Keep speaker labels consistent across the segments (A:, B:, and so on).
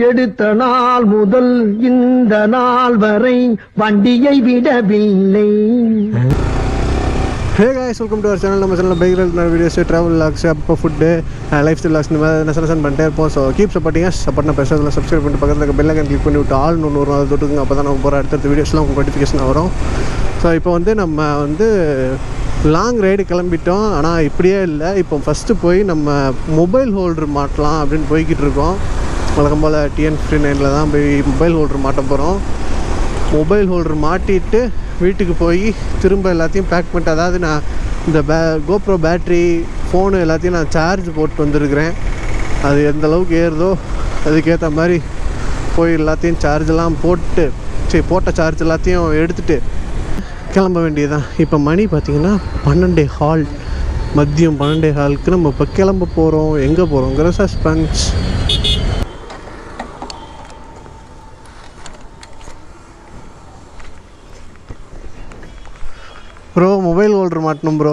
A: எடுத்த நாள் முதல் இந்த நாள் வரை வண்டியை விடவில்லை.
B: Hey guys, welcome to our channel. நம்ம சேனலில் bike ride videos, travel vlogs, அப்போ ஃபுட்டு, லைஃப் ஸ்டைல் vlogs இந்த மாதிரி நெசன் பண்ணிட்டே இருப்போம். So keep supporting us. Support நான் பேசுறதுல சப்ஸ்கிரைப் பண்ணிட்டு பக்கத்தில் இருக்க பெல் ஐக்கன் கிளிக் பண்ணி விட்டு ஆல் ஒரு நாள் தொட்டுங்க. அப்போ தான் நம்ம போகிற அடுத்தடுத்த வீடியோஸ்லாம் உங்களுக்கு நோட்டிஃபிகேஷன் வரும். ஸோ இப்போ நம்ம லாங் ரைடு கிளம்பிட்டோம். ஆனால் இப்படியே இல்லை, இப்போ ஃபஸ்ட்டு போய் நம்ம மொபைல் ஹோல்டர் மாட்டலாம் அப்படின்னு போய்கிட்டு இருக்கோம். வழக்கம் போல் TN59 தான் போய் மொபைல் ஹோல்டர் மாட்ட போகிறோம். மொபைல் ஹோல்டர் மாட்டிட்டு வீட்டுக்கு போய் திரும்ப எல்லாத்தையும் பேக் பண்ணிட்டு, அதாவது நான் இந்த கோப்ரோ பேட்ரி ஃபோனு எல்லாத்தையும் நான் சார்ஜ் போட்டு வந்திருக்கிறேன். அது எந்த அளவுக்கு ஏறுதோ அதுக்கேற்ற மாதிரி போய் எல்லாத்தையும் சார்ஜெல்லாம் போட்ட சார்ஜ் எல்லாத்தையும் எடுத்துகிட்டு கிளம்ப வேண்டியதுதான். இப்போ மணி பார்த்திங்கன்னா 12:15 மதியம் 12:15 நம்ம இப்போ கிளம்ப போகிறோம். எங்கே போகிறோங்கிற சஸ்பென்ஸ். ப்ரோ மொபைல் ஹோல்டர் மாட்டணும் ப்ரோ.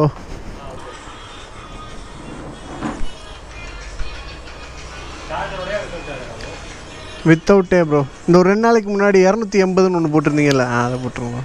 B: வித்தவுட்டே ப்ரோ. இந்த ஒரு 2 நாளைக்கு முன்னாடி 280ன்னு ஒன்று போட்டிருந்தீங்கல்ல, அதை போட்டுருங்க.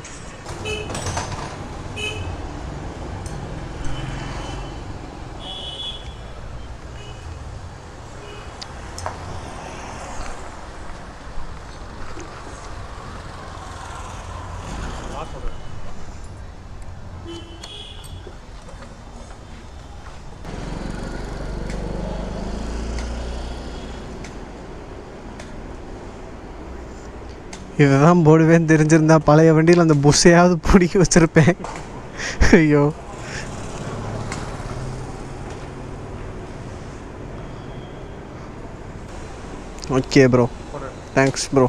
B: இதுதான் போடுவேன்னு தெரிஞ்சிருந்தா பழைய வண்டியில் அந்த புஷ்ஷையாவது பிடிக்க வச்சுருப்பேன். ஐயோ, okay bro, thanks bro.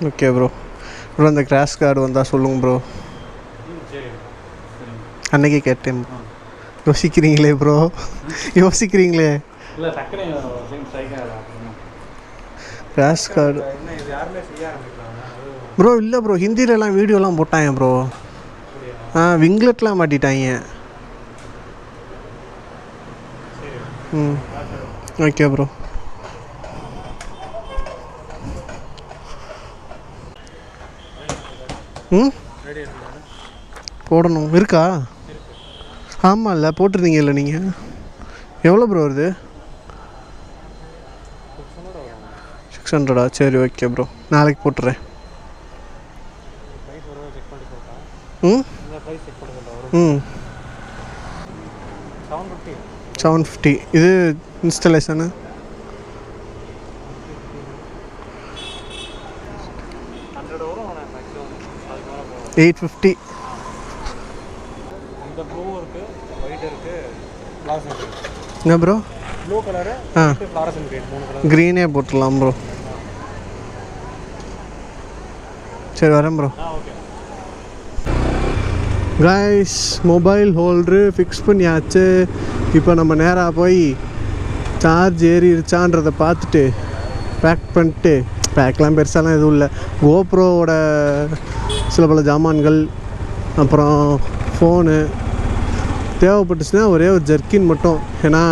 B: Okay bro. Bro அந்த கிராஷ் கார்டு வந்தால் சொல்லுங்க ப்ரோ. அன்னைக்கே கேட்டேன். யோசிக்கிறீங்களே ப்ரோ, யோசிக்கிறீங்களே. கிராஷ் கார்டு ப்ரோ இல்லை ப்ரோ, ஹிந்திலலாம் வீடியோலாம் போட்டாங்க ப்ரோ. விங்லெட்லாம் மாட்டிட்டாங்க. Okay bro. போடணும் இருக்கா? ஆமாம் இல்லை போட்டிருந்தீங்கல்ல நீங்கள். எவ்வளோ ப்ரோ வருது? 600. சரி ஓகே ப்ரோ, நாளைக்கு போட்டுறேன். 750. இது இன்ஸ்டலேஷனு 850. என்ன bro? Blue colour, fluorescent green, 3 colour. க்ரீனே போட்டுடலாம் ப்ரோ. சரி வரேன் bro. Guys, mobile holder fix பண்ணியாச்சு. இப்போ நம்ம நேராக போய் சார்ஜ் ஏறிடுச்சான்றதை பார்த்துட்டு பேக் பண்ணிட்டு, பேக்லாம் பெருசாலாம் எதுவும் இல்லை, கோப்ரோவோட சில பல ஜாமான்கள், அப்புறம் ஃபோனு தேவைப்பட்டுச்சுன்னா ஒரே ஒரு ஜர்க்கின் மட்டும். ஏன்னா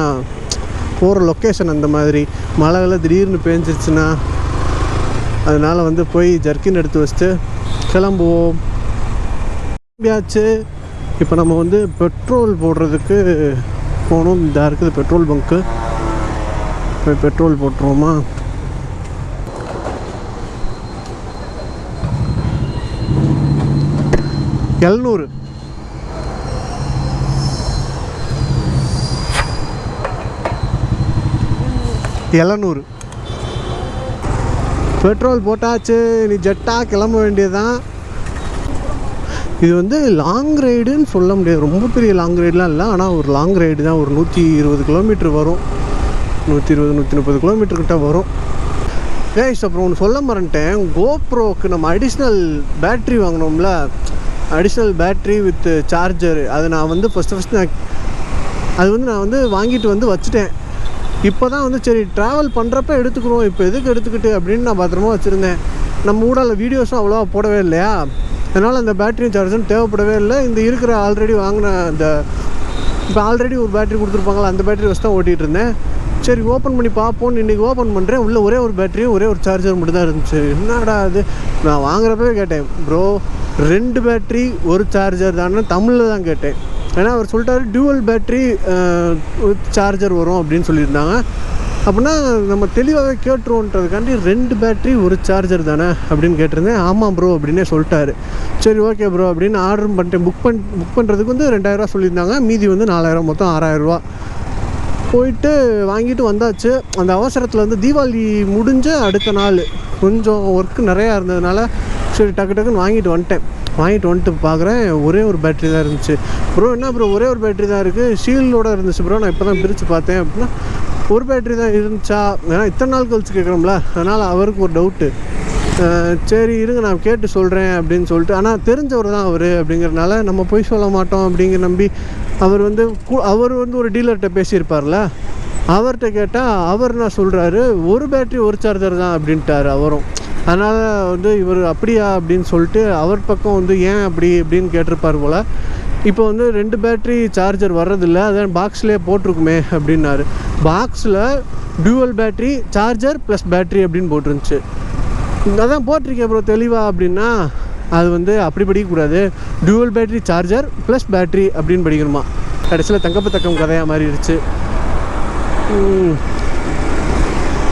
B: போகிற லொக்கேஷன் அந்த மாதிரி மழைலாம் திடீர்னு பேஞ்சிருச்சுன்னா அதனால் போய் ஜர்க்கின் எடுத்து வச்சுட்டு கிளம்புவோம். கிளம்பியாச்சு. இப்போ நம்ம பெட்ரோல் போடுறதுக்கு போகணும். இதாக இருக்குது பெட்ரோல் பங்க்கு. போய் பெட்ரோல் போட்டுருவோமா? $700. பெட்ரோல் போட்டாச்சு. நீ ஜெட்டாக கிளம்ப வேண்டியதுதான். இது லாங் ரைடுன்னு சொல்ல முடியாது, ரொம்ப பெரிய லாங் ரைடெலாம் இல்லை. ஆனால் ஒரு லாங் ரைடு தான். ஒரு 120 கிலோமீட்டர் வரும். 120-130 கிலோமீட்டர்கிட்ட வரும். கைஸ், அப்புறம் ஒன்று சொல்ல மறந்துட்டேன். கோப்ரோக்கு நம்ம அடிஷ்னல் பேட்ரி வாங்கினோம்ல, அடிஷ்னல் பேட்ரி வித் சார்ஜர். அது நான் ஃபஸ்ட்டு நான் வாங்கிட்டு வச்சுட்டேன். இப்போ தான் சரி ட்ராவல் பண்ணுறப்ப எடுத்துக்கிறோம், இப்போ எதுக்கு எடுத்துக்கிட்டு அப்படின்னு நான் பத்திரமா வச்சுருந்தேன். நம்ம ஊடால வீடியோஸும் அவ்வளோவா போடவே இல்லையா, அதனால் அந்த பேட்டரியும் சார்ஜரும் தேவைப்படவே இல்லை. இந்த இருக்கிற ஆல்ரெடி வாங்கின இப்போ ஆல்ரெடி ஒரு பேட்டரி கொடுத்துருப்பாங்களா, அந்த பேட்டரி வச்சு தான் ஓட்டிகிட்டு இருந்தேன். சரி ஓப்பன் பண்ணி பார்ப்போன்னு இன்றைக்கி ஓப்பன் பண்ணுறேன். உள்ளே ஒரே ஒரு பேட்டரியும் ஒரே ஒரு சார்ஜர் மட்டும் தான் இருந்துச்சு. என்னடா அது, நான் வாங்குறப்பவே கேட்டேன், ப்ரோ 2 பேட்ரி 1 சார்ஜர் தானே தமிழில் தான் கேட்டேன். ஏன்னா அவர் சொல்லிட்டாரு டியூவல் பேட்ரி சார்ஜர் வரும் அப்படின்னு சொல்லியிருந்தாங்க. அப்படின்னா நம்ம தெளிவாகவே கேட்டுருவோன்றதுக்காண்டி 2 பேட்ரி 1 சார்ஜர் தானே அப்படின்னு கேட்டிருந்தேன். ஆமாம் ப்ரோ அப்படின்னே சொல்லிட்டாரு. சரி ஓகே ப்ரோ அப்படின்னு ஆர்டரும் பண்ணிட்டேன். புக் பண்ணுறதுக்கு வந்து 2000 சொல்லியிருந்தாங்க. மீதி வந்து 4000, மொத்தம் 6000 போயிட்டு வாங்கிட்டு வந்தாச்சு. அந்த அவசரத்தில் வந்து தீபாவளி முடிஞ்ச அடுத்த நாள் கொஞ்சம் ஒர்க்கு நிறையா இருந்ததுனால சரி டக்குன்னு வாங்கிட்டு வந்துட்டு பார்க்குறேன் ஒரே ஒரு பேட்ரி தான் இருந்துச்சு. ப்ரோ என்ன ப்ரோ ஒரே ஒரு பேட்ரி தான் இருக்குது, ஷீல்டோடு இருந்துச்சு ப்ரோ, நான் இப்போ தான் பிரித்து பார்த்தேன் அப்படின்னா ஒரு பேட்ரி தான் இருந்துச்சா, ஏன்னா இத்தனை நாள் கழிச்சு கேட்குறோம்ல, அதனால் அவருக்கு ஒரு டவுட்டு. சரி இருங்க நான் கேட்டு சொல்கிறேன் அப்படின்னு சொல்லிட்டு, ஆனால் தெரிஞ்சவர் தான் அவர் அப்படிங்கிறனால நம்ம போய் சொல்ல மாட்டோம் அப்படிங்கிற நம்பி அவர் வந்து ஒரு டீலர்கிட்ட பேசியிருப்பார்ல, அவர்கிட்ட கேட்டால் அவர் என்ன சொல்கிறாரு, ஒரு பேட்ரி ஒரு சார்ஜர் தான் அப்படின்ட்டார் அவரும். அதனால் வந்து இவர் அப்படியா அப்படின்னு சொல்லிட்டு அவர் பக்கம் வந்து ஏன் அப்படின்னு கேட்டிருப்பார் போல். இப்போ வந்து 2 பேட்ரி சார்ஜர் வர்றதில்ல, அதான் பாக்ஸ்லேயே போட்டிருக்குமே அப்படின்னாரு. பாக்ஸில் dual battery charger plus battery அப்படின்னு போட்டிருந்துச்சு. அதான் போட்டிருக்கேன் ப்ரோ தெளிவா அப்படின்னா, அது வந்து அப்படி படிக்கக்கூடாது, dual battery charger plus battery அப்படின்னு படிக்கணுமா. கடைசியில் தக்கம் கதையாக மாறிடுச்சு.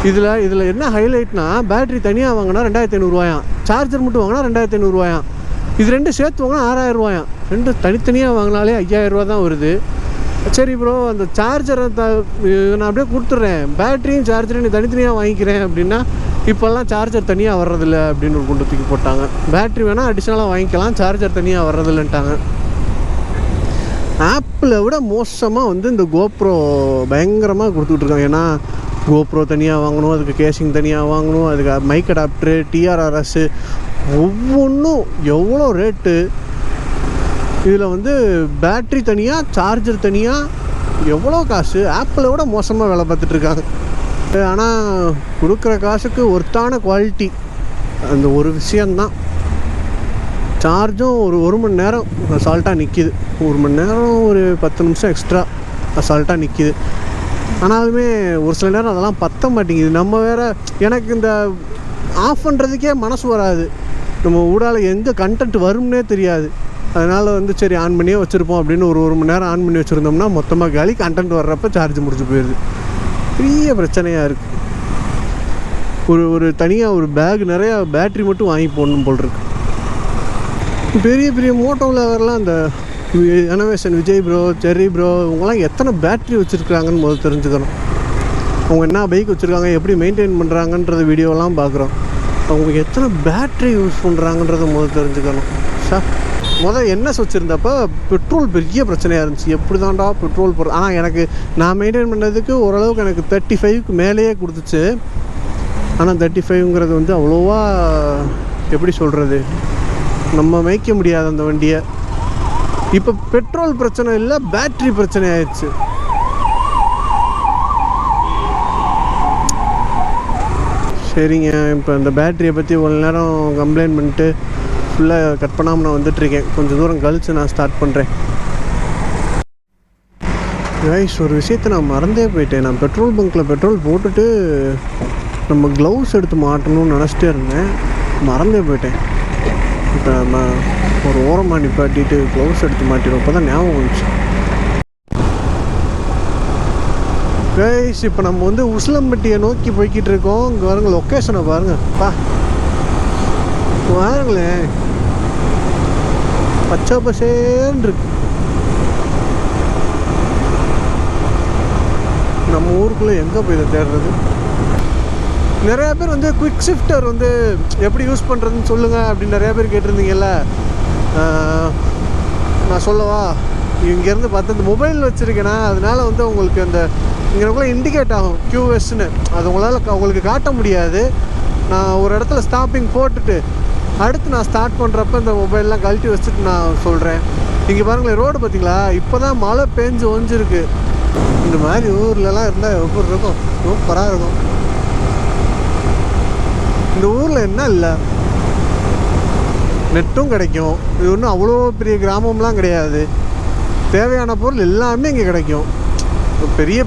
B: இதில் என்ன ஹைலைட்னா, பேட்ரி தனியாக வாங்கினா 2500 சார்ஜர் மட்டும் வாங்கினா 2500 இது 2 சேர்த்து வாங்கினா 6000 2 தனித்தனியாக வாங்கினாலே 5000 தான் வருது. சரி ப்ரோ அந்த சார்ஜரை நான் அப்படியே கொடுத்துட்றேன், பேட்டரியும் சார்ஜரையும் நீ தனித்தனியாக வாங்கிக்கிறேன் அப்படின்னா, இப்போல்லாம் சார்ஜர் தனியாக வர்றதில்ல அப்படின்னு ஒரு குண்டு தூக்கி போட்டாங்க. பேட்ரி வேணால் அடிஷ்னலாக வாங்கிக்கலாம், சார்ஜர் தனியாக வர்றதில்லைன்ட்டாங்க. ஆப்பிளை விட மோசமாக வந்து இந்த கோப்ரோ பயங்கரமாக கொடுத்துட்ருக்காங்க. ஏன்னா கோப்ரோ தனியாக வாங்கணும், அதுக்கு கேசிங் தனியாக வாங்கணும், அதுக்கு மைக் அடாப்டரு, டிஆர்ஆர்எஸ்ஸு ஒவ்வொன்றும் எவ்வளோ ரேட்டு. இதில் வந்து பேட்ரி தனியாக சார்ஜர் தனியாக எவ்வளோ காசு. ஆப்பிளை விட மோசமாக வேலை பார்த்துட்ருக்காங்க. ஆனால் கொடுக்குற காசுக்கு ஒர்த்தான குவாலிட்டி அந்த ஒரு விஷயந்தான். சார்ஜும் ஒரு மணி நேரம் அசால்ட்டாக நிற்கிது, 1 மணி நேரம் ஒரு 10 நிமிஷம் எக்ஸ்ட்ரா அசால்ட்டாக நிற்கிது. ஆனாலுமே ஒரு சில நேரம் அதெல்லாம் பற்ற மாட்டேங்குது. நம்ம வேறு, எனக்கு இந்த ஆஃப் பண்ணுறதுக்கே மனசு வராது, நம்ம ஊடால எங்கே கண்டென்ட் வரும்னே தெரியாது. அதனால் வந்து சரி ஆன் பண்ணியே வச்சுருப்போம் அப்படின்னு ஒரு மணி நேரம் ஆன் பண்ணி வச்சுருந்தோம்னா மொத்தமாக காலி, கண்டென்ட் வர்றப்போ சார்ஜ் முடிச்சு போயிடுது. பெரிய பிரச்சனையாக இருக்குது. ஒரு தனியாக ஒரு பேக் நிறையா பேட்ரி மட்டும் வாங்கி போடணும் போல் இருக்கு. பெரிய மோட்டோவில் வரலாம் அந்த அனவேஷன் விஜய் ப்ரோ, செர்ரி ப்ரோ, இவங்கெல்லாம் எத்தனை பேட்ரி வச்சுருக்காங்கன்னு முதல்ல தெரிஞ்சுக்கணும். அவங்க என்ன பைக் வச்சுருக்காங்க, எப்படி மெயின்டைன் பண்ணுறாங்கன்றது வீடியோலாம் பார்க்குறோம். அவங்க எத்தனை பேட்ரி யூஸ் பண்ணுறாங்கன்றத முதல்ல தெரிஞ்சுக்கணும். என்எஸ் வச்சுருந்தப்போ பெட்ரோல் பெரிய பிரச்சனையாக இருந்துச்சு. எப்படி தான்டா பெட்ரோல் போடுற, ஆனால் நான் மெயின்டைன் பண்ணதுக்கு ஓரளவுக்கு எனக்கு 35க்கு மேலேயே கொடுத்துச்சு. ஆனால் 35ங்கிறது வந்து அவ்வளோவா எப்படி சொல்கிறது, நம்ம மேய்க்க முடியாது அந்த வண்டியை. இப்போ பெட்ரோல் பிரச்சனை இல்லை, பேட்ரி பிரச்சனை ஆயிடுச்சு. சரிங்க, இப்போ இந்த பேட்டரியை பற்றி ஒரு நேரம் கம்ப்ளைண்ட் பண்ணிட்டு ஃபுல்லாக கட் பண்ணாமல் நான் வந்துட்டுருக்கேன். கொஞ்சம் தூரம் கழித்து நான் ஸ்டார்ட் பண்ணுறேன். கைஸ், ஒரு விஷயத்தை நான் மறந்தே போயிட்டேன். நான் பெட்ரோல் பங்க்கில் பெட்ரோல் போட்டுட்டு நம்ம க்ளவுஸ் எடுத்து மாட்டணும்னு நினச்சிட்டே இருந்தேன், மறந்தே போயிட்டேன். இப்போ நம்ம ஒரு ஓரமாக நிப்பாட்டிட்டு க்ளவுஸ் எடுத்து மாட்டிடுவோம். இப்போ தான் ஞாபகம் வந்துச்சு. கைஸ், இப்போ நம்ம வந்து உசிலம்பட்டியை நோக்கி போய்கிட்டு இருக்கோம். இங்கே பாருங்க, லொக்கேஷனை பாருங்கப்பா, பாருங்களேன், பச்சை பசேன்னு இருக்கு. நம்ம ஊருக்குள்ளே எங்கே போய் இதை தேடுறது? நிறையா பேர் வந்து குவிக் ஷிஃப்டர் வந்து எப்படி யூஸ் பண்ணுறதுன்னு சொல்லுங்கள் அப்படின்னு நிறையா பேர் கேட்டிருந்தீங்கல்ல. நான் சொல்லவா, இங்கேருந்து பார்த்து இந்த மொபைல் வச்சுருக்கேன்னா அதனால் வந்து உங்களுக்கு அந்த இங்கே இண்டிகேட் ஆகும் QSன்னு, அது உங்களுக்கு காட்ட முடியாது. நான் ஒரு இடத்துல ஸ்டாப்பிங் போட்டுட்டு அடுத்து நான் ஸ்டார்ட் பண்ணுறப்ப இந்த மொபைல்லாம் கழட்டி வச்சுட்டு நான் சொல்கிறேன். இங்கே பாருங்களேன், ரோடு பார்த்தீங்களா, இப்போ தான் மழை பேஞ்சு ஒஞ்சிருக்கு. இந்த மாதிரி ஊர்லலாம் இருந்தால் எப்படி இருக்கும், சூப்பராக இருக்கும். இந்த ஊரில் என்ன இல்லை, நெட்டும் கிடைக்கும். இது ஒன்றும் அவ்வளோ பெரிய கிராமம்லாம் கிடையாது. தேவையான பொருள் எல்லாமே இங்கே கிடைக்கும். பெரிய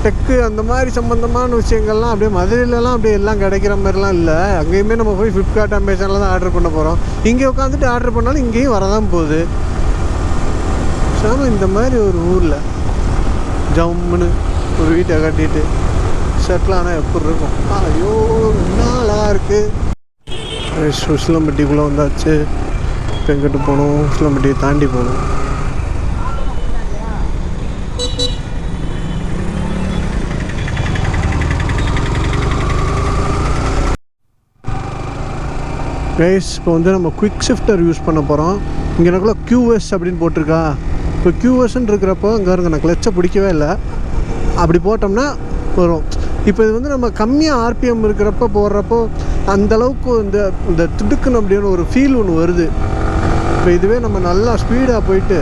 B: டெக்கு அந்த மாதிரி சம்மந்தமான விஷயங்கள்லாம் அப்படியே மதுரையிலலாம் அப்படியே எல்லாம் கிடைக்கிற மாதிரிலாம் இல்லை. அங்கேயுமே நம்ம போய் ஃப்ளிப்கார்ட் அமேசானில் தான் ஆர்டர் பண்ண போகிறோம். இங்கே உட்காந்துட்டு ஆர்டர் பண்ணாலும் இங்கேயும் வரதான் போகுது. சாம இந்த மாதிரி ஒரு ஊரில் ஜம்முன்னு ஒரு வீட்டை கட்டிட்டு செட்டில் ஆனால் எப்படி இருக்கும்? ஐயோ என்ன அழகாக இருக்குது. உசிலம்பட்டிக்குள்ளே வந்தாச்சு. இப்போ எங்கிட்டு போகணும்? உசிலம்பட்டியை தாண்டி போகணும். கைஸ் இப்போ வந்து நம்ம குவிக் ஷிஃப்டர் யூஸ் பண்ண போகிறோம். இங்கே எனக்குள்ள QS அப்படின்னு போட்டிருக்கா. இப்போ QSன்னு இருக்கிறப்போ இங்கே இருங்க, நான் கிளச்சை பிடிக்கவே இல்லை. அப்படி போட்டோம்னா வரும். இப்போ இது வந்து நம்ம கம்மியாக RPM இருக்கிறப்ப போடுறப்போ அந்தளவுக்கு இந்த துடுக்குன்னு அப்படின்னு ஒரு ஃபீல் ஒன்று வருது. இப்போ இதுவே நம்ம நல்லா ஸ்பீடாக போயிட்டு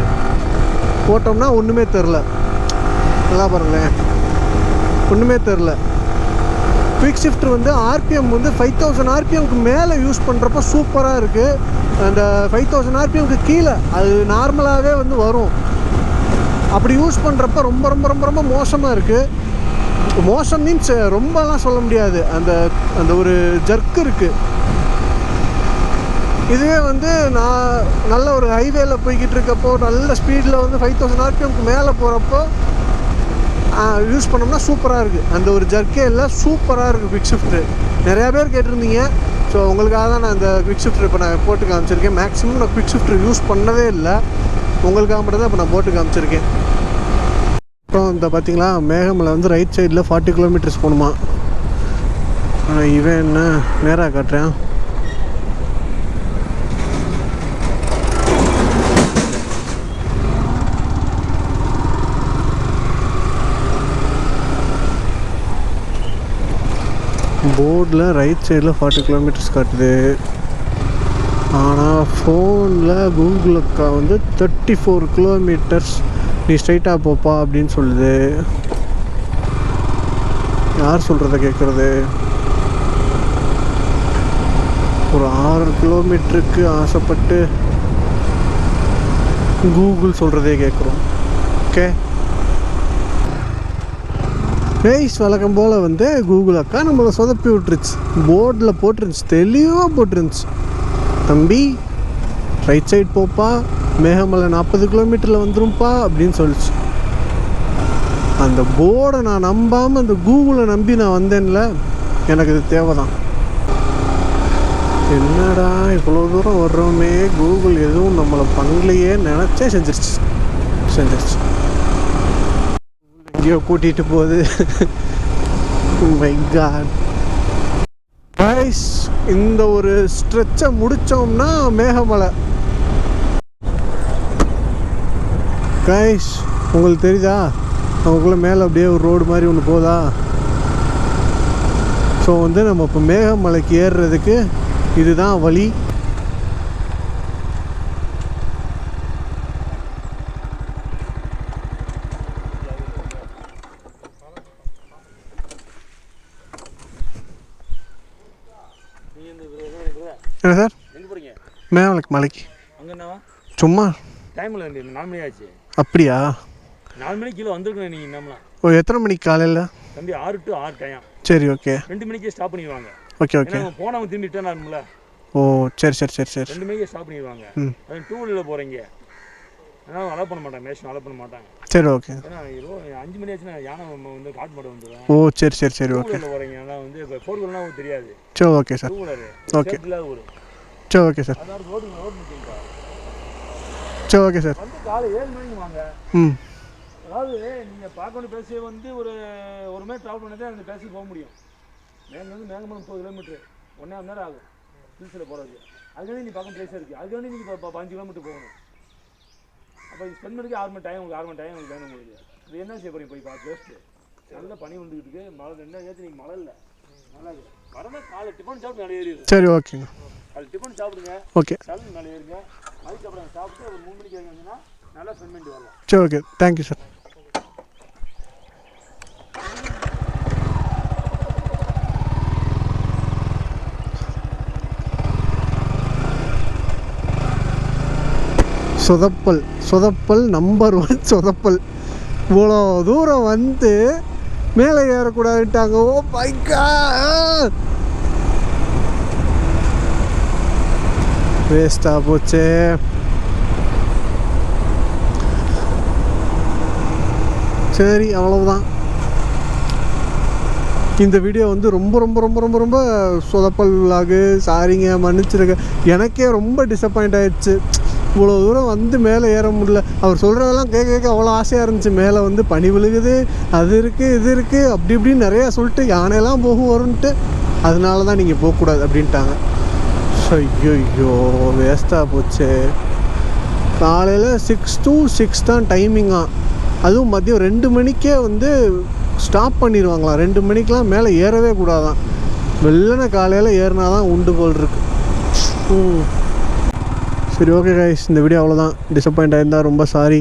B: போட்டோம்னா ஒன்றுமே தெரில. நல்லா பாருங்களேன், ஒன்றுமே தெரில. குவிக் ஷிஃப்டர் வந்து RPM வந்து 5000 RPMக்கு மேலே யூஸ் பண்ணுறப்போ சூப்பராக இருக்குது. அந்த 5000 RPMக்கு கீழே அது நார்மலாகவே வந்து வரும். அப்படி யூஸ் பண்ணுறப்ப ரொம்ப ரொம்ப ரொம்ப ரொம்ப மோசமாக இருக்குது. மோசம் மீன்ஸ் ரொம்பலாம் சொல்ல முடியாது, அந்த ஒரு ஜர்க்கு இருக்குது. இதுவே வந்து நான் நல்ல ஒரு ஹைவேல போய்கிட்டு இருக்கப்போ நல்ல ஸ்பீடில் வந்து 5000 RPMக்கு மேலே போகிறப்போ யூஸ் பண்ணோம்னா சூப்பராக இருக்குது. அந்த ஒரு ஜர்க்கே இல்லை, சூப்பராக இருக்குது குவிக் ஷிஃப்ட்ரு. நிறையா பேர் கேட்டிருந்தீங்க. ஸோ உங்களுக்காக தான் நான் இந்த குவிக் ஷிஃப்ட்ரு இப்போ நான் போட்டு காமிச்சிருக்கேன். மேக்ஸிமம் நான் குவிக் ஷிஃப்ட்ரு யூஸ் பண்ணவே இல்லை, உங்களுக்காக மட்டும் தான் இப்போ நான் போட்டு காமிச்சிருக்கேன். அப்புறம் இந்த பார்த்தீங்களா, மேகமலை வந்து ரைட் சைடில் 40 கிலோமீட்டர்ஸ் போகணுமா. இவன் என்ன நேராக காட்டுறேன். போர்டில் ரைட் சைடில் 40 கிலோமீட்டர்ஸ் காட்டுது. ஆனால் ஃபோனில் கூகுள் அக்கா வந்து 34 கிலோமீட்டர்ஸ் நீ ஸ்ட்ரைட்டாக போப்பா அப்படின்னு சொல்லுது. யார் சொல்கிறத கேட்குறது? ஒரு 6 கிலோமீட்டருக்கு ஆசைப்பட்டு கூகுள் சொல்கிறதே கேட்குறோம். ஓகே கைஸ், வழக்கம் போல் வந்து கூகுள் அக்கா நம்மளை சொதப்பி விட்டுருச்சு. போர்டில் போட்டுருந்துச்சு, தெளிவாக போட்டுருந்துச்சு, தம்பி ரைட் சைடு போப்பா, மேகமலை 40 கிலோமீட்டரில் வந்துரும்ப்பா அப்படின்னு சொல்லிச்சு. அந்த போர்டை நான் நம்பாமல் அந்த கூகுளை நம்பி நான் வந்தேன்ல, எனக்கு இது தேவை தான். என்னடா இவ்வளோ தூரம் வர்றோமே, கூகுள் எதுவும் நம்மளை பண்ணலையே நினச்சே செஞ்சிருச்சு. எங்கேயோ கூட்டிகிட்டு போகுது. மை காட் கைஸ், இந்த ஒரு ஸ்ட்ரெச்சை முடித்தோம்னா மேகமலை. கைஸ் உங்களுக்கு தெரியுதா, நமக்குள்ளே மேலே அப்படியே ஒரு ரோடு மாதிரி ஒன்று போதா. ஸோ வந்து நம்ம இப்போ மேகமலைக்கு ஏறுறதுக்கு இதுதான் வழி. என்ன சார்? மேகமலைக்கு சும்மா
C: டைமில் 4 மணி ஆச்சு.
B: அப்படியா?
C: 4 மணிக்கு கீழே வந்துருக்கணும் நீங்கள். நம்மளாம்
B: ஓ, எத்தனை மணிக்கு காலையில்?
C: தம்பி 6 to 6 டைம்.
B: சரி ஓகே.
C: 2 மணிக்கே ஸ்டாப் பண்ணிடுவாங்க.
B: Okay okay.
C: போனவங்க திரும்பி ரிட்டர்ன் ஆகணும்ல.
B: ஓ சரி. 2
C: மணிக்கே ஸ்டாப் பண்ணிடுவாங்க. அது 2 வீலரில் போகிறீங்க, அதனால் அலோவ் பண்ண மாட்டாங்க, மேஷன் அலோவ் பண்ண மாட்டாங்க.
B: சரி ஓகே.
C: ஏன்னா 5 மணி ஆச்சுன்னா யானை வந்து காட்டு மாடு வந்துடும்.
B: ஓ சரி ஓகே.
C: போகிறீங்க, ஆனால் வந்து இப்போ 4 வீலர்லாம் தெரியாது.
B: சரி ஓகே சார்.
C: 2 wheeler
B: okay.
C: ஒரு
B: சரி ஓகே சார்.
C: அதாவது ரோடு நிற்கிங்க.
B: சரி ஓகே சார்.
C: வந்து காலை 7 மணிக்கு வாங்க. அதாவது நீங்கள் பார்க்க வேண்டிய பிளேஸே வந்து ஒரு மணி ட்ராவல் பண்ணி தான் அந்த பிளேஸுக்கு போக முடியும். மேங்கலேருந்து மேங்கமலை 30 கிலோமீட்டர், 1.5 மணி நேரம் ஆகும் ஹில்ஸில் போகிறதுக்கு. அதுக்காண்டி நீ பார்க்க பிளேஸாக இருக்குது, அதுக்காண்டி நீங்கள் 15 கிலோமீட்டர் போகணும். அப்போ இது ஸ்பெண்ட் பண்ணிக்கு 6 மணி டைம், உங்களுக்கு 6 மணி டைம் உங்களுக்கு வேணும். உங்களுக்கு இது என்ன செய்ய போகிறீங்க? போய் பார்த்து வேஸ்ட்டு. நல்லா பனி வந்துக்கிட்டு இருக்குது, மழை 2 ஏற்று நீங்கள் மழை இல்லை, நல்லா இருக்குது. வரணும் காலை டிஃபன் சாப்பிட்டு மேலே ஏறிடுது.
B: சரி ஓகேங்க.
C: அது டிஃபன் சாப்பிடுங்க. ஓகே. சாப்பிட்டு மேலே ஏறுங்க. அதுக்கப்புறம் சாப்பிட்டு ஒரு 3 மணிக்கு வந்தீங்கன்னா நல்லா ஸ்பெண்ட் பண்ணிட்டு வரலாம்.
B: சரி ஓகே, தேங்க்யூ சார். சொதப்பல் நம்பர் 1 சொதப்பல். இவ்வளோ தூரம் வந்து மேலே ஏறக்கூடாதுட்டாங்க. ஓ மை காட், வேஸ்ட்டாக போச்சே. சரி, அவ்வளவுதான். இந்த வீடியோ வந்து ரொம்ப ரொம்ப ரொம்ப ரொம்ப ரொம்ப சொதப்பல் விலாகு. சாரிங்க, மன்னிச்சிருக்க. எனக்கே ரொம்ப டிசப்பாயிண்ட் ஆகிடுச்சு. இவ்வளோ தூரம் வந்து மேலே ஏற முடியல. அவர் சொல்கிறதெல்லாம் கேட்க கேட்க அவ்வளோ ஆசையாக இருந்துச்சு. மேலே வந்து பனி விழுகுது, அது இருக்குது, இது இருக்குது, அப்படி இப்படின்னு நிறையா சொல்லிட்டு யானையெல்லாம் போகும் வரும்ன்ட்டு, அதனால தான் நீங்கள் போகக்கூடாது அப்படின்ட்டாங்க. ஐயோ, வேஸ்ட்டாக போச்சு. காலையில் 6 to 6 தான் டைமிங்காக. அதுவும் மதியம் 2 மணிக்கே வந்து ஸ்டாப் பண்ணிடுவாங்களாம். 2 மணிக்கெலாம் மேலே ஏறவே கூடாதான். வெள்ளன காலையில் ஏறினா தான் உண்டு போல் இருக்கு. சரி, ஓகே கைஸ், இந்த வீடியோ அவ்வளோதான். டிசப்பாயிண்ட் ஆகிருந்தால் ரொம்ப சாரி.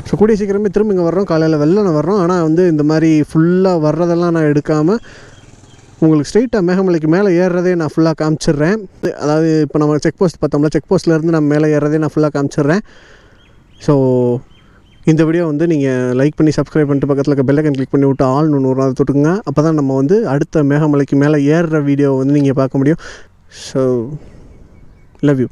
B: ஸோ கூடிய சீக்கிரமே திரும்ப இங்கே வர்றோம். காலையில் வெள்ளன வர்றோம். ஆனால் வந்து இந்த மாதிரி ஃபுல்லாக வர்றதெல்லாம் நான் எடுக்காமல் உங்களுக்கு ஸ்ட்ரெயிட்டாக மேகமலைக்கு மேலே ஏறுறதே நான் ஃபுல்லாக காமிச்சிடுறேன். அதாவது இப்போ நம்ம செக் போஸ்ட் பார்த்தோம்ல, செக் போஸ்ட்லேருந்து நம்ம மேலே ஏறுறதே நான் ஃபுல்லாக காமிச்சிடுறேன். ஸோ இந்த வீடியோ வந்து நீங்கள் லைக் பண்ணி சப்ஸ்கிரைப் பண்ணிட்டு பக்கத்தில் இருக்க பெல் ஐக்கன் கிளிக் பண்ணி விட்டு ஆல் 100 அதை தொட்டுங்க. அப்போ தான் நம்ம வந்து அடுத்த மேகமலைக்கு மேலே ஏறுற வீடியோ வந்து நீங்கள் பார்க்க முடியும். So love you.